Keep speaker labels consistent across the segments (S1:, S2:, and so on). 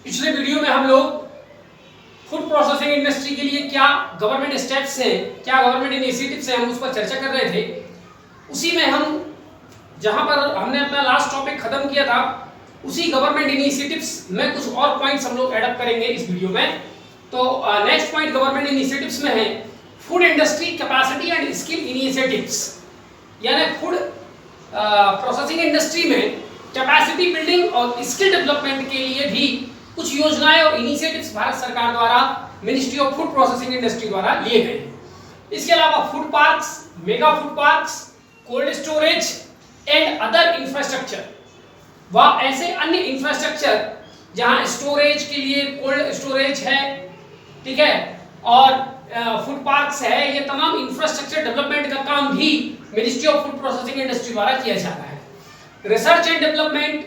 S1: पिछले वीडियो में हम लोग फूड प्रोसेसिंग इंडस्ट्री के लिए क्या गवर्नमेंट स्टेप्स हैं, क्या गवर्नमेंट इनिशिएटिव्स हैं, हम उस पर चर्चा कर रहे थे। उसी में हम जहां पर हमने अपना लास्ट टॉपिक खत्म किया था, उसी गवर्नमेंट इनिशिएटिव्स में कुछ और पॉइंट्स हम लोग एडअप करेंगे इस वीडियो में। तो नेक्स्ट पॉइंट गवर्नमेंट इनिशिएटिव्स में है food industry capacity and skill initiatives, यानी फूड प्रोसेसिंग इंडस्ट्री में कैपेसिटी बिल्डिंग और स्किल डेवलपमेंट के लिए भी कुछ योजनाएं और इनिशिएटिव्स भारत सरकार द्वारा ministry of food processing industry द्वारा लिए गए हैं। इसके अलावा food parks, mega food parks, cold storage and other infrastructure, व ऐसे अन्य इंफ्रास्ट्रक्चर जहां स्टोरेज के लिए कोल्ड स्टोरेज है, ठीक है, और फूड पार्क्स है, ये तमाम इंफ्रास्ट्रक्चर डेवलपमेंट का काम भी ministry of food processing industry द्वारा किया जाता है। Research and development,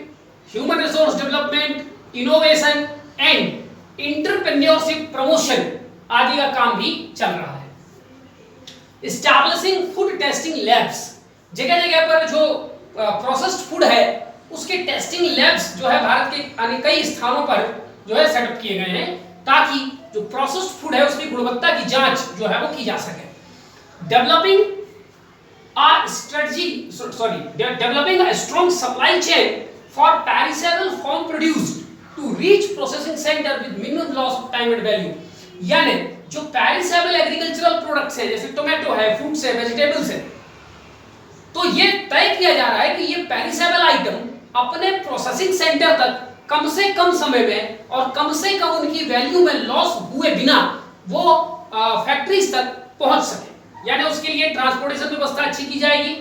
S1: human resource development, innovation and entrepreneurship promotion आदि का काम भी चल रहा है। एस्टैब्लिशिंग फूड टेस्टिंग लैब्स, जगह जगह पर जो प्रोसेस्ड फूड है उसके टेस्टिंग लैब्स जो है भारत के कई स्थानों पर जो है सेटअप किए गए हैं, ताकि जो प्रोसेस्ड फूड है उसकी गुणवत्ता की जांच जो है वो की जा सके। Developing a strong supply chain for perishable farm produce to reach processing center with minimum loss of time and value, यानी जो पेरिसेबल एग्रीकल्चरल प्रोडक्ट्स हैं जैसे टोमेटो है, फ्रूट्स है, वेजिटेबल्स है, तो ये तय किया जा रहा है कि ये पेरिसेबल आइटम अपने प्रोसेसिंग सेंटर तक कम से कम समय में और कम से कम उनकी वैल्यू में लॉस हुए बिना वो फैक्ट्रीज तक पहुंच सके, यानी उसके लिए ट्रांसपोर्टेशन व्यवस्था अच्छी की जाएगी,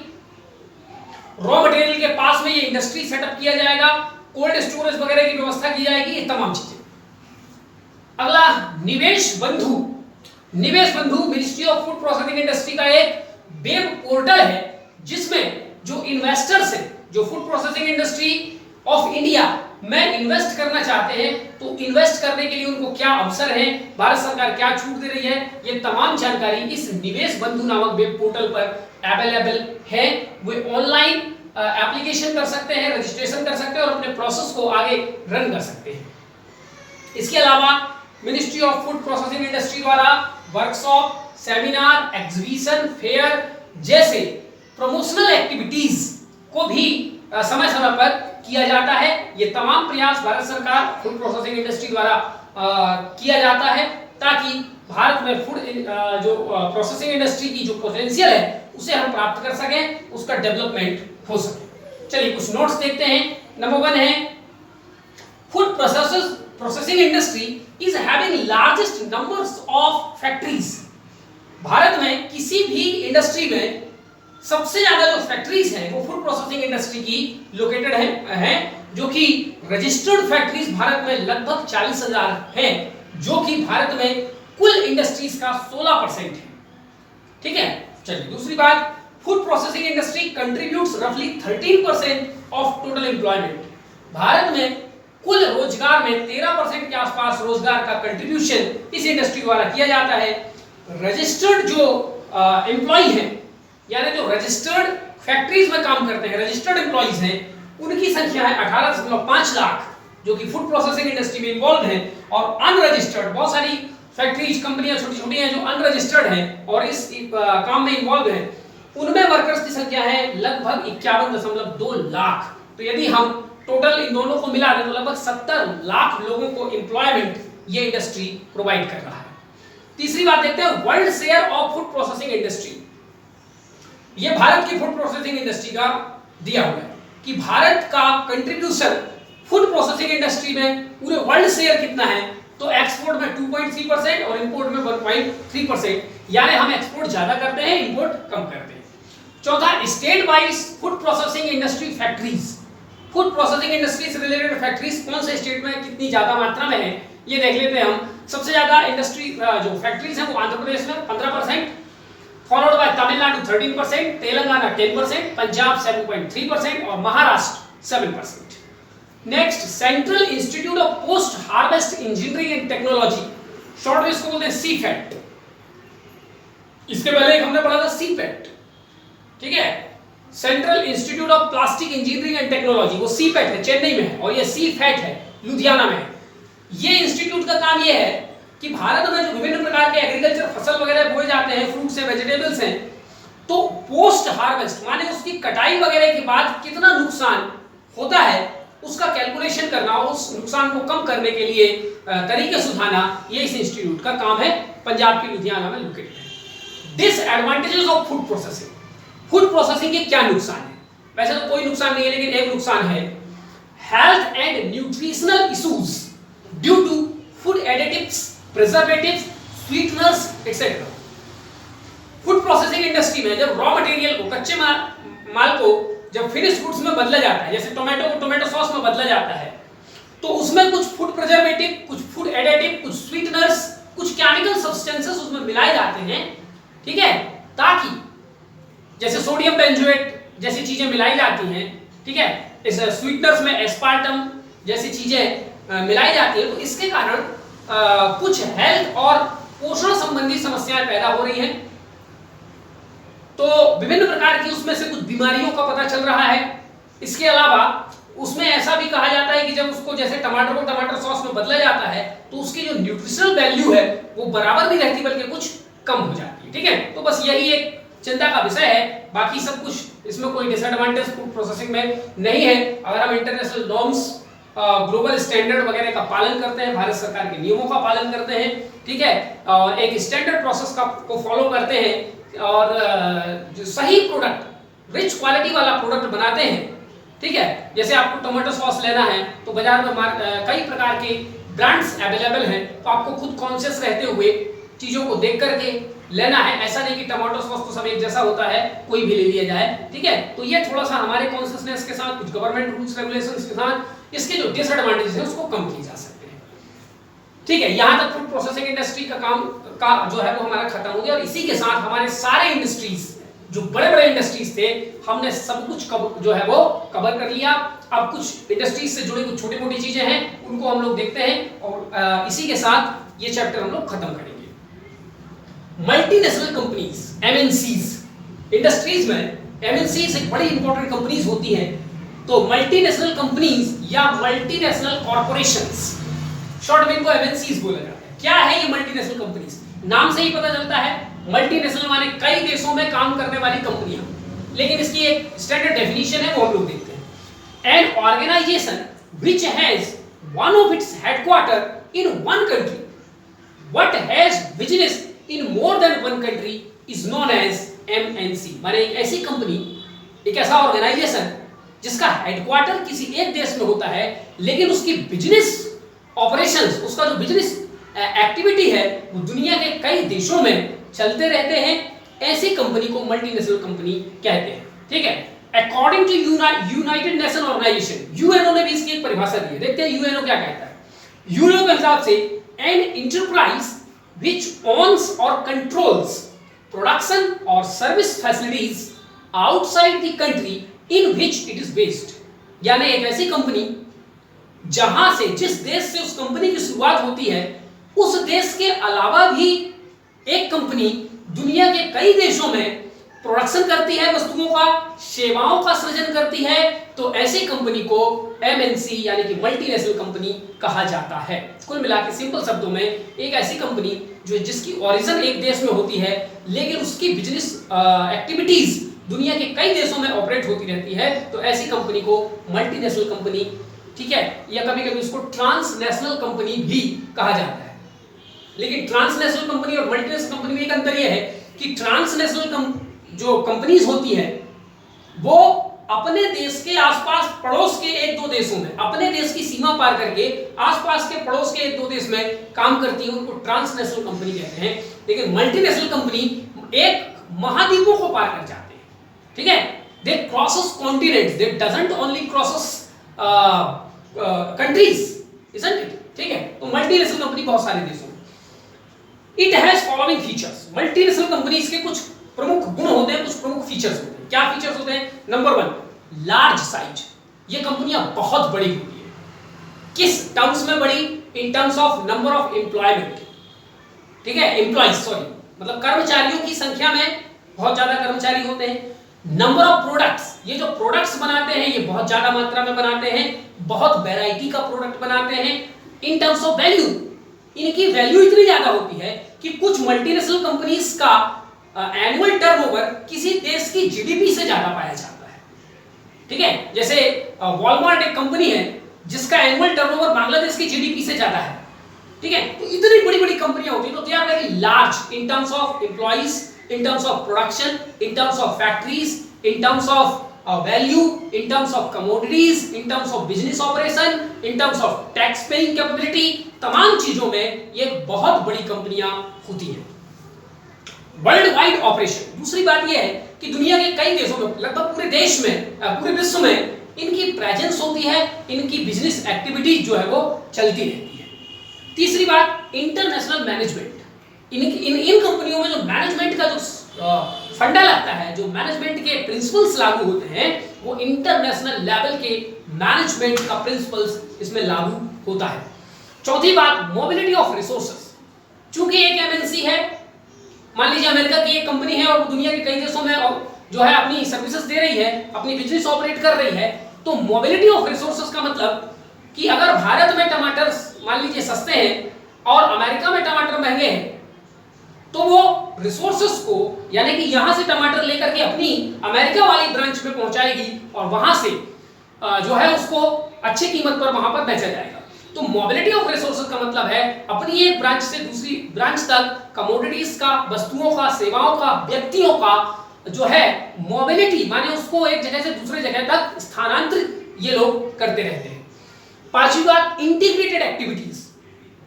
S1: रॉ मटेरियल के पास में ये इंडस्ट्री सेटअप किया जाएगा, कोल्ड स्टोरेज वगैरह की व्यवस्था की जाएगी, ये तमाम चीजें। अगला निवेश बंधु ministry of food processing industry का एक वेब पोर्टल है जिसमें जो इन्वेस्टर्स हैं, जो food processing industry of India में इन्वेस्ट करना चाहते हैं, तो इन्वेस्ट करने के लिए उनको क्या अवसर हैं, भारत सरकार क्या छूट दे रही है, ये तमाम जानकारी इस निवेश बंधु नामक वेब पोर्टल पर अवेलेबल है। वे ऑनलाइन एप्लीकेशन कर सकते हैं, रजिस्ट्रेशन कर सकते हैं और अपने प्रोसेस को आगे रन कर सकते हैं। इसके अलावा ministry of food processing industry द्वारा वर्कशॉप, सेमिनार, एग्जीबिशन, फेयर जैसे प्रमोशनल एक्टिविटीज को भी समय समय पर किया जाता है। ये तमाम प्रयास भारत सरकार फूड प्रोसेसिंग इंडस्ट्री द्वारा किया जाता है, ताकि भारत में फूड जो प्रोसेसिंग इंडस्ट्री की जो पोटेंशियल है उसे हम प्राप्त कर सकें, उसका डेवलपमेंट हो सके। चलिए कुछ नोट्स देखते हैं। नंबर 1 है food processing industry is having largest numbers of factories. Bharat में किसी भी इंडस्ट्री में सबसे ज्यादा जो फैक्ट्रीज हैं वो फूड प्रोसेसिंग इंडस्ट्री की लोकेटेड है, जो कि रजिस्टर्ड फैक्ट्रीज भारत में लगभग 40,000 हैं, जो कि भारत में कुल इंडस्ट्रीज का 16% है। ठीक है, चलिए दूसरी बात, फूड प्रोसेसिंग इंडस्ट्री कंट्रीब्यूट्स रफली 13% ऑफ टोटल एम्प्लॉयमेंट। भारत में कुल रोजगार में 13% के आसपास रोजगार का कंट्रीब्यूशन इस इंडस्ट्री द्वारा किया जाता है। रजिस्टर्ड जो एम्प्लॉय हैं, यानी जो रजिस्टर्ड फैक्ट्रीज में काम करते हैं, रजिस्टर्ड एम्प्लॉइज हैं, उनकी संख्या है 18.5 लाख, जो कि फूड प्रोसेसिंग इंडस्ट्री में इन्वॉल्व हैं। और अनरजिस्टर्ड बहुत सारी फैक्ट्रीज, कंपनियां छोटी-छोटी हैं जो अनरजिस्टर्ड हैं और इस काम में इन्वॉल्व हैं, उनमें वर्कर्स की संख्या है लगभग 51.2 लाख। तो यदि हम टोटल इन दोनों को मिला दें तो लगभग 70 लाख लोगों को एम्प्लॉयमेंट ये इंडस्ट्री प्रोवाइड कर रहा है। तीसरी बात देखते हैं world share of food processing industry. ये भारत की फूड प्रोसेसिंग इंडस्ट्री का दिया हुआ है कि भारत का कंट्रीब्यूशन फूड प्रोसेसिंग इंडस्ट्री में पूरे वर्ल्ड शेयर कितना है, तो एक्सपोर्ट में 2.3% और इंपोर्ट में 1.3%, यानी हम एक्सपोर्ट ज्यादा करते हैं, इंपोर्ट कम करते हैं। चौथा, state wise food processing industry factories. Food processing industry से रिलेटेड फैक्ट्रीज कौन से स्टेट में कितनी ज्यादा मात्रा में है ये देख लेते हैं हम। सबसे ज्यादा इंडस्ट्री जो फैक्ट्रीज हैं वो आंध्र प्रदेश में 15%, फॉलोड बाय तमिलनाडु 13%, तेलंगाना 10%, पंजाब 7.3% और Maharashtra 7%। Next, central institute of post harvest engineering and technology, short में इसको बोलते हैं सीफेट। इसके पहले एक हमने पढ़ा था सीपेट, ठीक है, central institute of plastic engineering and technology, वो सीपेट है, चेन्नई में है, और ये सीफेट है, लुधियाना में है। ये इंस्टीट्यूट का काम ये है कि भारत में जो विभिन्न प्रकार के एग्रीकल्चर फसल वगैरह बोए जाते हैं, फ्रूट्स हैं, वेजिटेबल्स हैं, तो पोस्ट हार्वेस्ट माने उसकी कटाई वगैरह के बाद कितना नुकसान होता है उसका कैलकुलेशन करना, उस नुकसान को कम करने के लिए तरीके सुझाना, ये इस इंस्टीट्यूट का काम है, पंजाब की लुधियाना में लोकेटेड है। Disadvantages of food processing, food processing के क्या नुकसान है? वैसे तो कोई नुकसान नहीं है, लेकिन एक नुकसान है, health and nutritional issues due to food additives, preservatives, sweeteners etcetera. Food processing industry में जब रॉ मटेरियल को, कच्चे माल को जब फिनिश गुड्स में बदला जाता है, जैसे टोमेटो को टोमेटो सॉस में बदला जाता है, तो उसमें कुछ फूड प्रिजर्वेटिव, कुछ फूड एडिटिव, कुछ स्वीटनर्स, कुछ केमिकल सब्सटेंसेस उसमें मिलाए जाते हैं, ठीक है, ताकि जैसे सोडियम बेंजोएट जैसी चीजें मिलाई जाती हैं, ठीक है, इस स्वीटनर्स में एस्पार्टम जैसी चीजें मिलाई जाती है, तो इसके कारण कुछ हेल्थ और पोषण संबंधी समस्याएं पैदा हो रही हैं। तो विभिन्न प्रकार की उसमें से कुछ बीमारियों का पता चल रहा है। इसके अलावा उसमें ऐसा भी कहा जाता है कि जब उसको जैसे टमाटर को टमाटर सॉस में बदला जाता है तो उसकी जो न्यूट्रिशनल वैल्यू है वो बराबर नहीं रहती बल्कि कुछ कम हो जाती है, ठीक है। तो बस यही एक चिंता का विषय है, बाकी सब कुछ इसमें कोई डिसएडवांटेज फूड प्रोसेसिंग में नहीं है। अगर हम इंटरनेशनल नॉर्म्स, ग्लोबल स्टैंडर्ड वगैरह का पालन करते हैं, भारत सरकार के नियमों का पालन करते हैं, ठीक है, और एक स्टैंडर्ड प्रोसेस को फॉलो करते हैं और जो सही प्रोडक्ट, रिच क्वालिटी वाला प्रोडक्ट बनाते हैं, ठीक है। जैसे आपको टोमेटो सॉस लेना है तो बाजार में कई प्रकार के ब्रांड्स अवेलेबल हैं, तो आपको खुद कॉन्शियस रहते हुए चीजों को देख करके लेना है। ऐसा नहीं कि टोमेटो सॉस तो सब एक जैसा होता है, कोई भी ले लिया जाए, ठीक है। तो ये थोड़ा सा हमारे कॉन्शियसनेस के साथ, कुछ गवर्नमेंट रूल्स रेगुलेशंस के साथ इसके जो डिसएडवांटेजेस हैं उसको कम किए जा सकते हैं, ठीक है। यहां तक फूड प्रोसेसिंग इंडस्ट्री का काम का जो है वो हमारा खत्म हो गया और इसी के साथ हमारे सारे इंडस्ट्रीज, जो बड़े बड़े इंडस्ट्रीज थे, हमने सब कुछ जो है वो कवर कर लिया। अब कुछ इंडस्ट्रीज से जुड़ी कुछ छोटी मोटी चीजें हैं उनको हम लोग देखते हैं और इसी के साथ ये चैप्टर हम लोग खत्म करेंगे। मल्टीनेशनल कंपनीज, एमएनसीज, इंडस्ट्रीज में एमएनसीज एक बड़ी इंपॉर्टेंट कंपनीज होती हैं। तो मल्टीनेशनल कंपनीज या मल्टीनेशनल कॉर्पोरेशंस, शॉर्ट में इनको एमएनसीज बोला जाता है। क्या है ये मल्टीनेशनल कंपनीज? नाम से ही पता चलता है, मल्टीनेशनल माने कई देशों में काम करने वाली कंपनियां, लेकिन इसकी एक स्टैंडर्ड डेफिनेशन है वो हम लोग देखते हैं। An organisation which has one of its headquarter in one country but has business in more than one country is known as MNC. माने एक ऐसी कंपनी, एक ऐसा ऑर्गेनाइजेशन जिसका हेडक्वार्टर किसी एक देश में होता है लेकिन उसकी बिजनेस ऑपरेशंस, उसका जो बिजनेस एक्टिविटी है वो दुनिया के कई देशों में चलते रहते हैं, ऐसी कंपनी को मल्टीनेशनल कंपनी कहते हैं, ठीक है। According to United Nation Organisation, UNO ने भी इसकी एक परिभाषा दी है। देखते हैं यूएनओ क्या कहता है। यूएनओ के हिसाब से an enterprise which owns or controls production or service facilities outside the country in which it is based, यानी एक ऐसी कंपनी जहां से, जिस देश से उस कंपनी की शुरुआत होती है, उस देश के अलावा भी एक कंपनी दुनिया के कई देशों में प्रोडक्शन करती है, वस्तुओं का, सेवाओं का सृजन करती है, तो ऐसी कंपनी को एमएनसी यानी कि मल्टीनेशनल कंपनी कहा जाता है। कुल मिलाकर सिंपल शब्दों में एक ऐसी कंपनी जो जिसकी ओरिजिन एक देश में होती है लेकिन उसकी बिजनेस एक्टिविटीज दुनिया के कई देशों में ऑपरेट होती रहती है, तो ऐसी कंपनी को मल्टीनेशनल कंपनी, ठीक है, या कभी कभी उसको ट्रांसनेशनल कंपनी भी कहा जाता है। लेकिन ट्रांसनेशनल कंपनी और मल्टीनेशनल कंपनी में एक अंतर यह है कि ट्रांसनेशनल जो कंपनीज होती है वो अपने देश के आसपास पड़ोस के एक दो देशों में, अपने देश की सीमा पार करके आसपास के पड़ोस के एक दो देश में काम करती है, उनको ट्रांसनेशनल कंपनी कहते हैं। लेकिन मल्टीनेशनल कंपनी एक महाद्वीपों को पार कर जाते हैं, ठीक है। They crosses continents, they doesn't only crosses countries, isn't it, ठीक है। तो मल्टीनेशनल कंपनी बहुत सारे देशों में। It has following features, multinational companies के कुछ प्रमुख गुण होते हैं, कुछ प्रमुख फीचर्स होते हैं। क्या फीचर्स होते हैं? नंबर 1, लार्ज साइज, ये कंपनियां बहुत बड़ी होती है। किस टर्म्स में बड़ी? इन terms of number of employment, ठीक है, एम्प्लॉइज, सॉरी, मतलब कर्मचारियों की संख्या में बहुत ज्यादा कर्मचारी होते हैं। नंबर ऑफ प्रोडक्ट्स, ये जो प्रोडक्ट्स बनाते हैं ये बहुत ज्यादा मात्रा में बनाते हैं, बहुत वैरायटी का प्रोडक्ट बनाते हैं। इन टर्म्स ऑफ वैल्यू, इनकी वैल्यू इतनी ज्यादा होती है कि कुछ मल्टीनेशनल कंपनीज का एनुअल टर्नओवर किसी देश की जीडीपी से ज्यादा पाया जाता है। ठीक है, जैसे वॉलमार्ट एक कंपनी है जिसका एनुअल टर्नओवर बांग्लादेश की जीडीपी से ज्यादा है। ठीक है, तो इतनी बड़ी बड़ी कंपनियां होती हैं, तो they are very large in terms of employees, in terms of production, in terms of factories, in terms of value, in terms of commodities, in terms of business operation, in terms of tax paying capability, तमाम चीजों में ये बहुत बड़ी कंपनियां होती हैं। World wide operation, दूसरी बात ये है कि दुनिया के कई देशों में, लगभग पूरे देश में, पूरे विश्व में इनकी प्रेजेंस होती है, इनकी बिजनेस एक्टिविटीज जो है वो चलती रहती है। तीसरी बात, इंटरनेशनल मैनेजमेंट, इन कंपनियों में जो मैनेजमेंट का जो फंडा लगता है, जो मैनेजमेंट के प्रिंसिपल्स लागू होते हैं, वो इंटरनेशनल लेवल के मैनेजमेंट का प्रिंसिपल्स इसमें लागू होता है। चौथी बात, मोबिलिटी ऑफ रिसोर्सेस, चूंकि एक एमएनसी है, मान लीजिए अमेरिका की एक कंपनी है और वो दुनिया के कई देशों में जो है अपनी सर्विसेज दे रही है, अपनी बिजनेस ऑपरेट कर रही है, तो मोबिलिटी ऑफ रिसोर्सेस का मतलब कि अगर भारत में टमाटर मान लीजिए सस्ते हैं और अमेरिका में टमाटर महंगे हैं, तो वो रिसोर्सेस को, यानी कि यहां से टमाटर लेकर के अपनी अमेरिका वाली ब्रांच में पहुंचाएगी और वहां से जो है उसको अच्छी कीमत पर वहां पर बेचा जाएगा। तो मोबिलिटी ऑफ रिसोर्सेस का मतलब है अपनी एक ब्रांच से दूसरी ब्रांच तक कमोडिटीज का, वस्तुओं का, सेवाओं का, व्यक्तियों का जो है मोबिलिटी, माने उसको एक जगह से दूसरे जगह तक स्थानांतरित ये लोग करते रहते हैं। पांचवी बात, इंटीग्रेटेड एक्टिविटीज।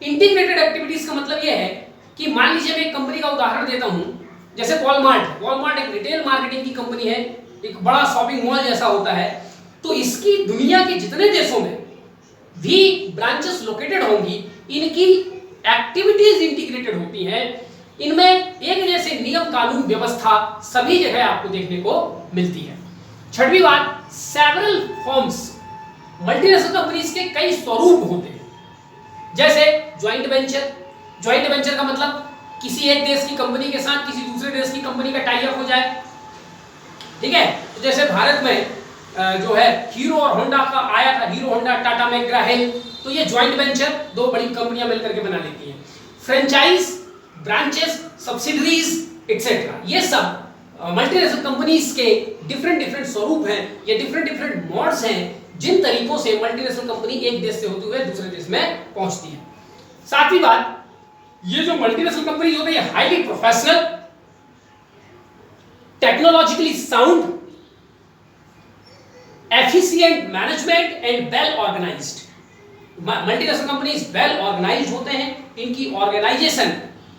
S1: इंटीग्रेटेड एक्टिविटीज का मतलब यह है कि मान लीजिए मैं एक कंपनी का उदाहरण देता हूं, जैसे वॉलमार्ट एक रिटेल मार्केटिंग की कंपनी है, एक बड़ा शॉपिंग मॉल जैसा होता है, तो इसकी दुनिया के जितने देशों में भी ब्रांचेस लोकेटेड होंगी, इनकी एक्टिविटीज इंटीग्रेटेड होती हैं, इनमें एक जैसे नियम कानून व्यवस्था सभी जगह आपको देखने को मिलती है। छठवीं बात, सेवरल फॉर्म्स, मल्टीनेशनल कंपनीज के कई स्वरूप होते हैं, जैसे ज्वाइंट वेंचर। ज्वाइंट वेंचर का मतलब किसी एक देश की कंपनी के साथ किसी दूसरे देश की कंपनी का टाई अप हो जाए। ठीक है, तो जैसे भारत में जो है हीरो और होंडा का आया था, hero Honda Tata Micra hello, तो ये ज्वाइंट वेंचर दो बड़ी कंपनियां मिलकर के बना लेती हैं। फ्रेंचाइज, ब्रांचेस, सब्सिडरीज एक्सेट्रा, ये सब मल्टीनेशनल कंपनीज के डिफरेंट स्वरूप हैं, ये डिफरेंट मोड्स हैं जिन तरीकों से मल्टीनेशनल कंपनी एक देश से होते हुए दूसरे देश में पहुंचती है। सातवीं बात, ये जो मल्टीनेशनल कंपनी होती है highly professional, technologically sound, efficient management and well organised. Multinational companies well organised होते हैं, इनकी ऑर्गेनाइजेशन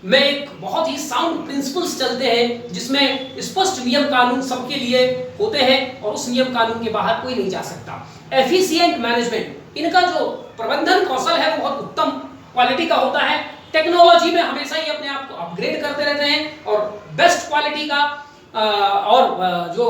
S1: में एक बहुत ही साउंड प्रिंसिपल्स चलते हैं, जिसमें स्पष्ट नियम कानून सबके लिए होते हैं और उस नियम कानून के बाहर कोई नहीं जा सकता। एफिशिएंट मैनेजमेंट, इनका जो प्रबंधन कौशल है वो बहुत उत्तम क्वालिटी का होता है। टेक्नोलॉजी में हमेशा ही अपने आप को अपग्रेड करते रहते हैं और बेस्ट क्वालिटी का और जो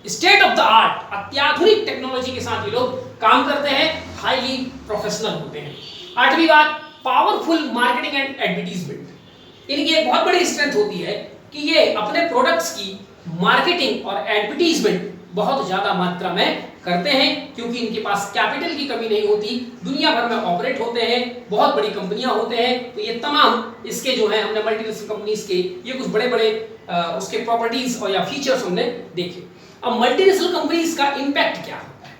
S1: स्टेट ऑफ द आर्ट, अत्याधुनिक टेक्नोलॉजी के साथ ये लोग काम करते हैं, हाईली प्रोफेशनल होते हैं। आठवीं बात, पावरफुल मार्केटिंग एंड एडवर्टीजमेंट। इनकी एक बहुत बड़ी स्ट्रेंथ होती है कि ये अपने प्रोडक्ट्स की मार्केटिंग और एडवर्टीजमेंट बहुत ज्यादा मात्रा में करते हैं, क्योंकि इनके पास कैपिटल की कमी नहीं होती, दुनिया भर में ऑपरेट होते हैं, बहुत बड़ी कंपनियां होते हैं, तो ये तमाम इसके जो है हमने मल्टीनेशनल कंपनीज के ये कुछ बड़े उसके प्रॉपर्टीज और या फीचर्स हमने देखे। अब मल्टीनेशनल कंपनीज का इंपैक्ट क्या होता है,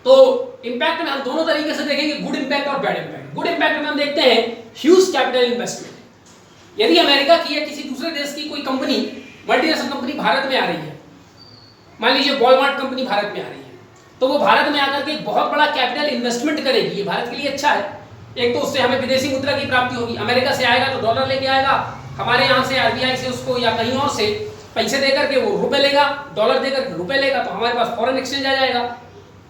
S1: तो इंपैक्ट में हम दोनों तरीके से देखेंगे, गुड इंपैक्ट और बैड इंपैक्ट। गुड इंपैक्ट में हम देखते हैं ह्यूज कैपिटल इन्वेस्टमेंट। यदि अमेरिका की या किसी दूसरे देश की कोई कंपनी, मल्टीनेशनल कंपनी भारत में आ रही है, मान लीजिए वॉलमार्ट कंपनी भारत में आ रही है, तो वो भारत में आकर के एक बहुत बड़ा कैपिटल इन्वेस्टमेंट करेगी, ये भारत के लिए अच्छा है। एक तो उससे हमें विदेशी मुद्रा की प्राप्ति होगी, अमेरिका से आएगा तो डॉलर लेके आएगा, हमारे यहाँ से आरबीआई से उसको या कहीं और से पैसे देकर के वो रुपए लेगा, डॉलर देकर के रुपए लेगा, तो हमारे पास फॉरेन एक्सचेंज आ जाएगा।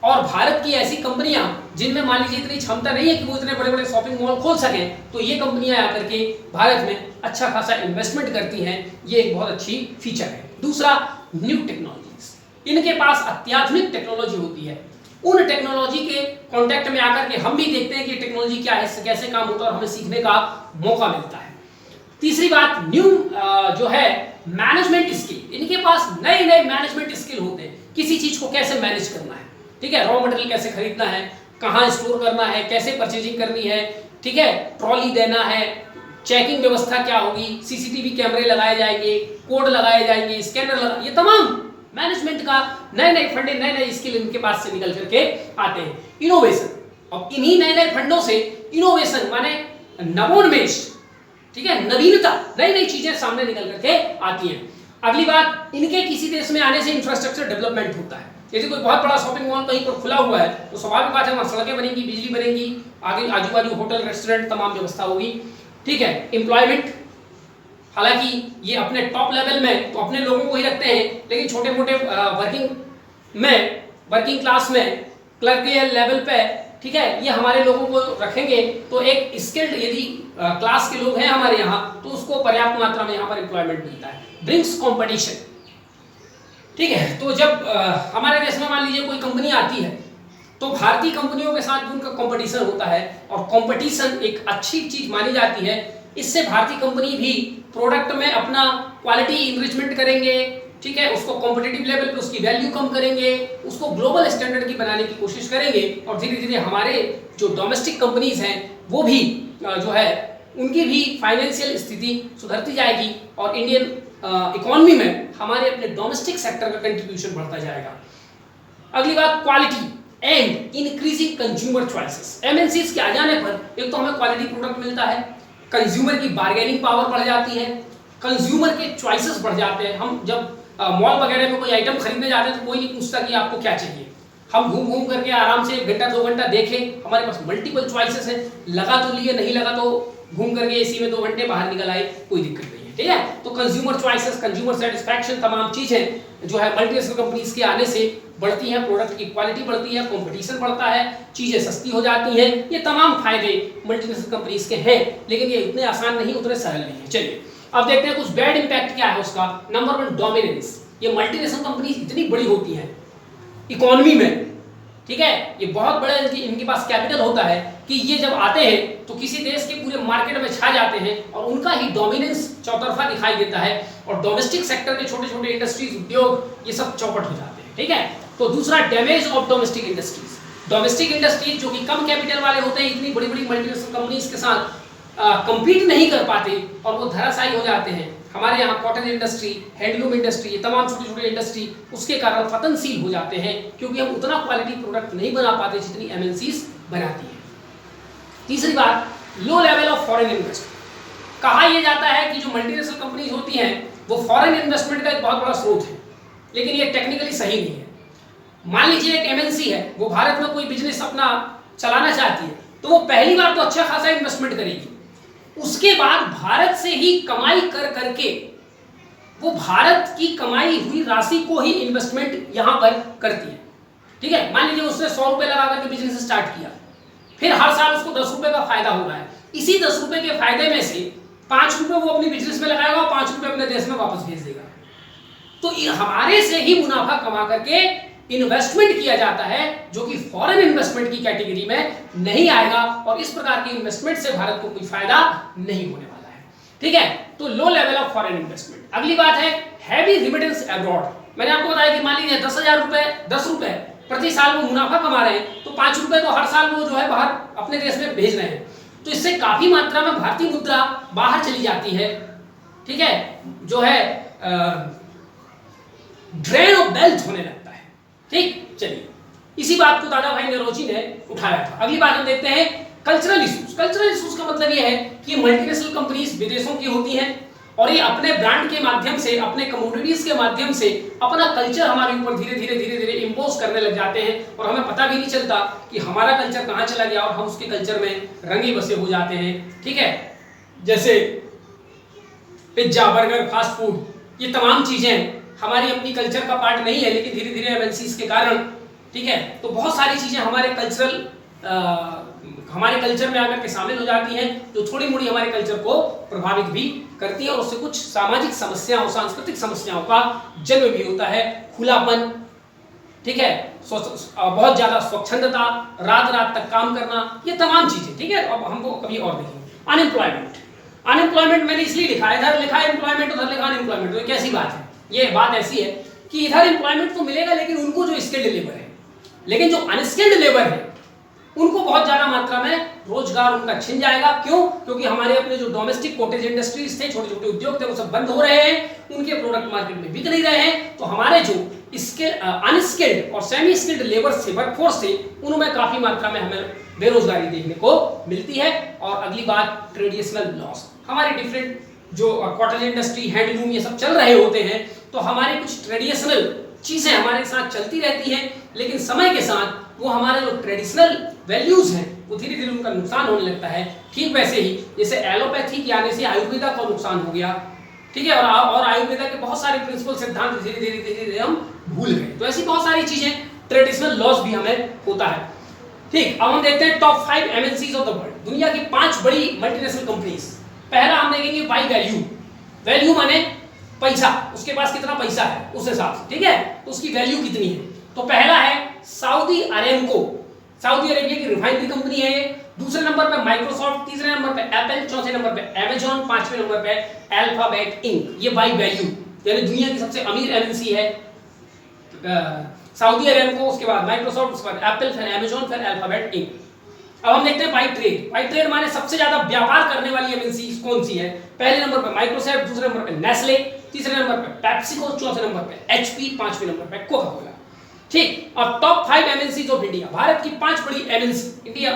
S1: और भारत की ऐसी कंपनियां जिनमें मान लीजिए इतनी क्षमता नहीं है कि वो इतने बड़े बड़े शॉपिंग मॉल खोल सकें, तो ये कंपनियां आकर के भारत में अच्छा खासा इन्वेस्टमेंट करती हैं, ये एक बहुत अच्छी फीचर है। दूसरा, न्यू टेक्नोलॉजीज, इनके पास अत्याधुनिक टेक्नोलॉजी होती है, उन टेक्नोलॉजी के कांटेक्ट में आकर के हम भी देखते हैं कि टेक्नोलॉजी क्या है, कैसे काम होता है और हमें सीखने का मौका मिलता है। तीसरी बात, न्यू जो है मैनेजमेंट स्किल, इनके पास नए नए मैनेजमेंट स्किल होते हैं, किसी चीज को कैसे मैनेज करना है, ठीक है, रॉ मटेरियल कैसे खरीदना है, कहाँ स्टोर करना है, कैसे परचेजिंग करनी है, ठीक है, ट्रॉली देना है, चेकिंग व्यवस्था क्या होगी, सीसीटीवी कैमरे लगाए जाएंगे, कोड लगाए जाएंगे, स्कैनर ये तमाम मैनेजमेंट का नए नए फंडे, नए नए स्किल इनके पास से निकल करके आते हैं। इनोवेशन, और इन्हीं नए नए फंडों से इनोवेशन माने नवोन्मेष, ठीक है, नवीनता, नई नई चीजें सामने निकल करके आती हैं। अगली बात, इनके किसी देश में आने से इंफ्रास्ट्रक्चर डेवलपमेंट होता है। यदि कोई बहुत बड़ा शॉपिंग मॉल कहीं पर खुला हुआ है तो स्वाभाविक बात है वहाँ सड़कें बनेंगी, बिजली बनेगी, आगे आजू बाजू होटल रेस्टोरेंट तमाम व्यवस्था होगी, ठीक है। एम्प्लॉयमेंट, हालांकि ये अपने टॉप लेवल में तो अपने लोगों को ही रखते हैं, लेकिन छोटे मोटे वर्किंग क्लास में क्लर्कियल लेवल पे, ठीक है, ये हमारे लोगों को रखेंगे तो एक स्किल्ड यदि क्लास के लोग हैं हमारे यहाँ तो उसको पर्याप्त मात्रा में यहाँ पर एम्प्लॉयमेंट मिलता है। ब्रिंग्स कंपटीशन, ठीक है। तो जब हमारे देश में मान लीजिए कोई कंपनी आती है तो भारतीय कंपनियों के साथ भी उनका कंपटीशन होता है, और कंपटीशन एक अच्छी चीज मानी जाती है। इससे भारतीय कंपनी भी प्रोडक्ट में अपना क्वालिटी इंरिचमेंट करेंगे, ठीक है, उसको कॉम्पिटिटिव लेवल पे उसकी वैल्यू कम करेंगे, उसको ग्लोबल स्टैंडर्ड की बनाने की कोशिश करेंगे, और धीरे धीरे हमारे जो डोमेस्टिक कंपनीज हैं वो भी जो है उनकी भी फाइनेंशियल स्थिति सुधरती जाएगी, और इंडियन इकोनॉमी में हमारे अपने डोमेस्टिक सेक्टर का कंट्रीब्यूशन बढ़ता जाएगा। अगली बात, quality and increasing consumer choices. MNCs के आ जाने पर एक तो हमें क्वालिटी प्रोडक्ट मिलता है, कंज्यूमर की बार्गेनिंग पावर बढ़ जाती है, कंज्यूमर के चॉइसेस बढ़ जाते हैं। हम जब मॉल वगैरह में कोई आइटम खरीदने जाते हैं तो कोई नहीं पूछता कि आपको क्या चाहिए, हम घूम घूम करके आराम से 1 घंटा 2 घंटा देखें, हमारे पास मल्टीपल चॉइसेस हैं, लगा तो लिए, नहीं लगा तो घूम करके एसी में 2 घंटे बाहर निकल आए, कोई दिक्कत नहीं है, ठीक है। तो कंज्यूमर चॉइसेस, कंज्यूमर सेटिस्फैक्शन, तमाम चीजें जो है मल्टीनेशनल कंपनीज के आने से बढ़ती हैं, प्रोडक्ट की क्वालिटी बढ़ती है, कंपटीशन बढ़ता है, चीजें सस्ती हो जाती हैं, ये तमाम फायदे मल्टीनेशनल कंपनीज के हैं, लेकिन ये इतने आसान नहीं, उतने सरल नहीं है। चलिए अब देखते हैं कुछ बैड इंपैक्ट क्या है उसका। Number 1, dominance. ये मल्टीनेशनल कंपनीज इतनी बड़ी होती हैं इकोनॉमी में, ठीक है, ये बहुत बड़े इनके पास कैपिटल होता है कि ये जब आते हैं तो किसी देश के पूरे मार्केट में छा जाते हैं और उनका ही डोमिनेंस चौतरफा दिखाई देता है, और डोमेस्टिक सेक्टर के छोटे छोटे इंडस्ट्रीज, उद्योग, ये सब चौपट हो जाते हैं, ठीक है। तो दूसरा, damage of domestic industries. Domestic industries जो कि कम कैपिटल वाले होते हैं, इतनी बड़ी बड़ी मल्टीनेशनल कंपनीज के साथ कंपीट नहीं कर पाते और वो धराशायी हो जाते हैं। हमारे यहाँ कॉटन इंडस्ट्री, हैंडलूम इंडस्ट्री, ये तमाम छोटे छोटे इंडस्ट्री उसके कारण पतनशील हो जाते हैं, क्योंकि हम उतना क्वालिटी प्रोडक्ट नहीं बना पाते जितनी एमएनसीज बनाती है। तीसरी बात, low level of foreign investment. कहा यह जाता है कि जो मल्टीनेशनल कंपनीज होती हैं वो फॉरेन इन्वेस्टमेंट का एक बहुत बड़ा स्रोत है, लेकिन ये टेक्निकली सही नहीं है। मान लीजिए एक एमएनसी है, वो भारत में कोई बिजनेस अपना चलाना चाहती है, तो वो पहली बार तो अच्छा खासा इन्वेस्टमेंट करेगी, उसके बाद भारत से ही कमाई कर करके वो भारत की कमाई हुई राशि को ही इन्वेस्टमेंट यहां पर करती है, ठीक है। मान लीजिए उसने 100 रुपए लगा करके बिजनेस स्टार्ट किया, फिर हर साल उसको 10 रुपए का फायदा हो रहा है, इसी 10 रुपए के फायदे में से 5 रुपए वो अपनी बिजनेस में लगाएगा और 5 रुपए अपने देश में वापस भेज देगा। तो हमारे से ही मुनाफा कमा करके इन्वेस्टमेंट किया जाता है, जो कि फॉरेन इन्वेस्टमेंट की कैटेगरी में नहीं आएगा, और इस प्रकार की इन्वेस्टमेंट से भारत को कोई फायदा नहीं होने वाला है, ठीक है। तो low level of foreign investment. अगली बात है हैवी रिमिटेंस अब्रॉड। मैंने आपको बताया कि मान लीजिए 10,000 रुपए, 10 रुपए प्रति साल वो मुनाफा कमा रहे हैं, तो 5 रुपए तो हर साल वो जो है बाहर अपने देश में भेज रहे हैं, तो इससे काफी मात्रा में भारतीय मुद्रा बाहर चली जाती है, ठीक है, जो है ड्रेन ऑफ वेल्थ होने लगता है, ठीक। चलिए इसी बात को दादा भाई नरोजी ने उठाया था। अगली बात हम देखते हैं कल्चरल इश्यूज। कल्चरल इश्यूज का मतलब यह है कि मल्टीनेशनल कंपनीज विदेशों की होती हैं और ये अपने ब्रांड के माध्यम से, अपने कमोडिटीज के माध्यम से अपना कल्चर हमारे ऊपर धीरे धीरे इंपोज करने लग जाते हैं, और हमें पता भी नहीं चलता कि हमारा कल्चर कहाँ चला गया और हम उसके कल्चर में रंगे बसे हो जाते हैं, ठीक है। जैसे पिज्जा, बर्गर, फास्ट फूड, ये तमाम चीजें हमारी अपनी कल्चर का पार्ट नहीं है, लेकिन धीरे धीरे एमएनसीज के कारण, ठीक है, तो बहुत सारी चीजें हमारे कल्चर में आकर के शामिल हो जाती हैं, जो थोड़ी मोड़ी हमारे कल्चर को प्रभावित भी करती है, और उससे कुछ सामाजिक समस्याओं, सांस्कृतिक समस्याओं का जन्म भी होता है। खुलापन, ठीक है, बहुत ज्यादा स्वच्छंदता, रात रात तक काम करना, ये तमाम चीजें, ठीक है। अब हमको कभी और देखेंगे। अनएम्प्लॉयमेंट। अनएम्प्लॉयमेंट मैंने इसलिए लिखा है, इधर लिखा है एम्प्लॉयमेंट, उधर लिखा अनएम्प्लॉयमेंट, तो कैसी बात है? ये बात ऐसी है कि इधर एम्प्लॉयमेंट तो मिलेगा, लेकिन उनको जो स्किल्ड लेबर है, लेकिन जो अनस्किल्ड लेबर है उनको बहुत ज्यादा मात्रा में रोजगार उनका छिन जाएगा। क्यों? क्योंकि हमारे अपने जो डोमेस्टिक कॉटेज इंडस्ट्रीज थे, छोटे छोटे उद्योग थे, वो सब बंद हो रहे हैं, उनके प्रोडक्ट मार्केट में बिक नहीं रहे हैं। तो हमारे जो अनस्किल्ड और सेमी स्किल्ड लेबर से, वर्कफोर्स थे, उनमें काफी मात्रा में हमें बेरोजगारी देखने को मिलती है। और अगली बात, ट्रेडिशनल लॉस। हमारे डिफरेंट जो कॉटेज इंडस्ट्री, हैंडलूम, ये सब चल रहे होते हैं, तो हमारे कुछ ट्रेडिशनल चीजें हमारे साथ चलती रहती हैं, लेकिन समय के साथ वो हमारे जो ट्रेडिशनल वैल्यूज हैं वो धीरे धीरे उनका नुकसान होने लगता है। ठीक वैसे ही जैसे एलोपैथी के आने से आयुर्वेदा का नुकसान हो गया, ठीक है, और आयुर्वेदा के बहुत सारे प्रिंसिपल, सिद्धांत धीरे धीरे हम भूल गए। तो ऐसी बहुत सारी चीजें, ट्रेडिशनल लॉस भी हमें होता है। ठीक, अब हम देखते हैं top 5 MNCs of the world, दुनिया की 5 बड़ी मल्टीनेशनल कंपनीज। पहला हम देखेंगे बाई वैल्यू। वैल्यू माने पैसा, उसके पास कितना पैसा है उस हिसाब से, ठीक है, तो उसकी वैल्यू कितनी है। तो पहला है सऊदी अरेमको, सऊदी अरेबिया की रिफाइनरी कंपनी है ये। दूसरे नंबर पे माइक्रोसॉफ्ट, तीसरे नंबर पे एप्पल, चौथे नंबर पे अमेज़न, पांचवें नंबर पे अल्फाबेट इंक। ये बाई वैल्यू यानी दुनिया की सबसे अमीर एमएनसी है सऊदी अरेमको, उसके बाद माइक्रोसॉफ्ट, उसके बाद एप्पल, फिर अमेज़न, फिर अल्फाबेट इंक। अब हम देखते हैं बाई ट्रेड। बाई ट्रेड माने सबसे ज्यादा व्यापार करने वाली एमएनसी कौन सी है। पहले नंबर पे माइक्रोसॉफ्ट, दूसरे नंबर पे नेस्ले, तीसरे नंबर पे पेप्सिको, चौथे नंबर पे एचपी, पांचवें नंबर पे कोका कोला। ठीक, अब top 5 MNC of India, Bharat की 5 बड़ी एमएनसी। इंडिया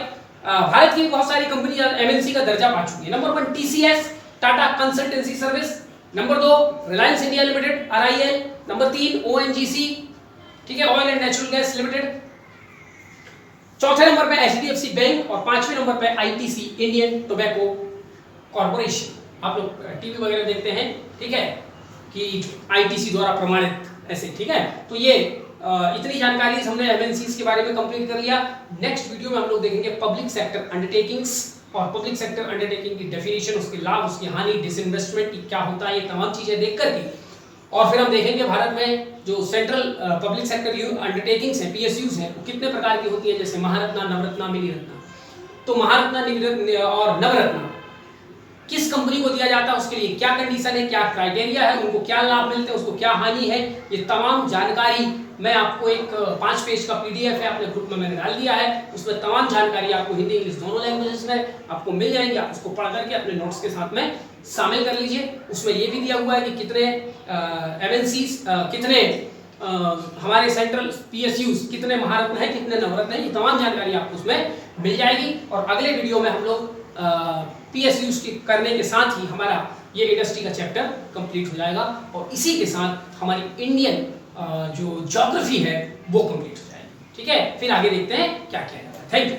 S1: भारत की बहुत सारी कंपनी एमएनसी का दर्जा पा चुकी है। Number 1 TCS, Tata consultancy service. Number 2 Reliance India limited, RIL. Number 3 ONGC, ठीक है, oil and natural gas limited. चौथे नंबर पे एचडीएफसी बैंक और पांचवें नंबर पे आईटीसी, इंडियन टोबैको कॉर्पोरेशन। आप लोग टीवी वगैरह देखते हैं, ठीक है, कि आईटीसी द्वारा प्रमाणित ऐसे, ठीक है। तो ये इतनी जानकारी हमने एमएनसीज के बारे में कंप्लीट कर लिया। नेक्स्ट वीडियो में हम लोग देखेंगे पब्लिक सेक्टर अंडरटेकिंग्स और पब्लिक सेक्टर अंडरटेकिंग की डेफिनेशन, उसके लाभ, उसकी हानि, डिसइन्वेस्टमेंट क्या होता है, ये तमाम चीजें देख करके, और फिर हम देखेंगे भारत में जो सेंट्रल पब्लिक सेक्टर अंडरटेकिंग्स है, पीएसयूज है, वो कितने प्रकार की होती है, जैसे महारत्ना, नवरत्ना, मिनी रत्ना। तो महारत्ना और नवरत्ना किस कंपनी को दिया जाता है, उसके लिए क्या कंडीशन है, क्या क्राइटेरिया है, उनको क्या लाभ मिलते हैं, उसको क्या हानि है, ये तमाम जानकारी मैं आपको एक 5 पेज का पीडीएफ है, अपने ग्रुप में मैंने डाल दिया है। उसमें तमाम जानकारी आपको हिंदी इंग्लिश दोनों लैंग्वेजेस में आपको मिल जाएंगी। आप उसको पढ़ करके अपने नोट्स के साथ में शामिल कर लीजिए। उसमें ये भी दिया हुआ है कि कितने एमएनसीज, कितने हमारे सेंट्रल पीएसयूज, कितने महारत्न है, कितने नवरत्न है, ये तमाम जानकारी आपको उसमें मिल जाएगी। और अगले वीडियो में हम लोग पीएसयूज की करने के साथ ही हमारा ये इंडस्ट्री का चैप्टर कंप्लीट हो जाएगा, और इसी के साथ हमारी इंडियन जो ज्योग्राफी है वो कंप्लीट हो जाएगी। ठीक है, फिर आगे देखते हैं क्या किया जाता है। Thank you.